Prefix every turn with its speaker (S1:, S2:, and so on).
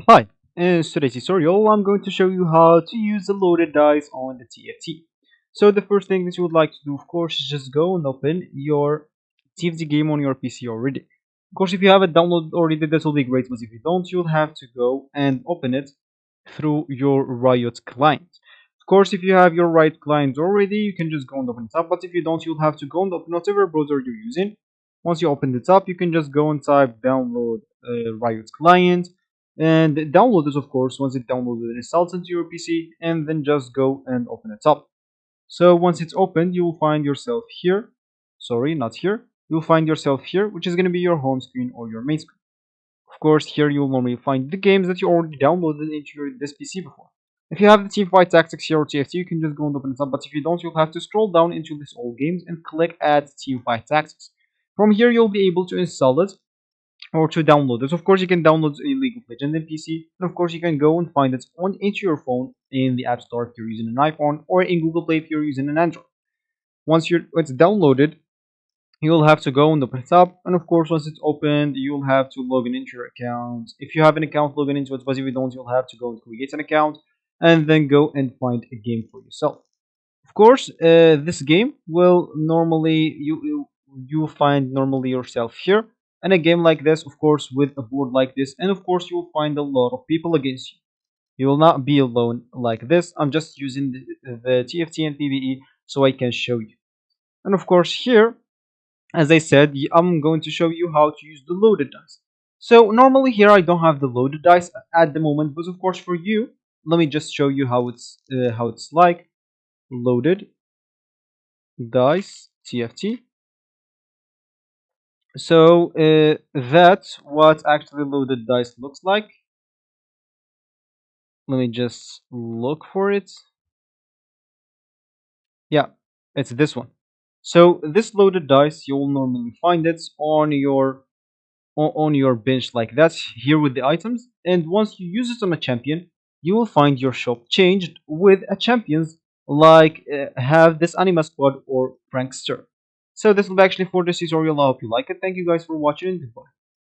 S1: Hi, in today's tutorial I'm going to show you how to use the loaded dice on the TFT. So the first thing that you would like to do, of course, is just go and open your TFT game on your PC already. Of course, if you have it downloaded already, that will be great, but if you don't, you'll have to go and open it through your Riot client. Of course, if you have your Riot client already, you can just go and open it up, but if you don't, you'll have to go and open whatever browser you're using. Once you open it up, you can just go and type download Riot client, and download it, of course. Once it downloaded, it installs into your PC, and then just go and open it up. So once it's opened, you will find yourself here. Sorry, not here. You'll find yourself here, which is going to be your home screen or your main screen. Of course, here you'll normally find the games that you already downloaded into this PC before. If you have the Teamfight Tactics here or TFT, you can just go and open it up. But if you don't, you'll have to scroll down into this all games and click Add Teamfight Tactics. From here, you'll be able to install it or to download it. Of course, you can download a League of Legends in PC, and of course, you can go and find it on into your phone in the App Store if you're using an iPhone, or in Google Play if you're using an Android. Once it's downloaded, you'll have to go and open it up, and of course, once it's opened, you'll have to log in into your account. If you have an account, log in into it, but if you don't, you'll have to go and create an account and then go and find a game for yourself. Of course, this game will normally you will find normally yourself here, and a game like this, of course, with a board like this, and of course, you will find a lot of people against you. You will not be alone like this. I'm just using the TFT and PvE so I can show you. And of course, here, as I said, I'm going to show you how to use the loaded dice. So normally here I don't have the loaded dice at the moment, but of course for you, let me just show you how it's like loaded dice TFT. So that's what actually loaded dice looks like. Let me just look for it. Yeah, it's this one. So this loaded dice, you'll normally find it on your bench like that here with the items. And once you use it on a champion, you will find your shop changed with a champions like have this anima squad or prankster. So this will be actually for this tutorial. I hope you like it. Thank you guys for watching. Goodbye.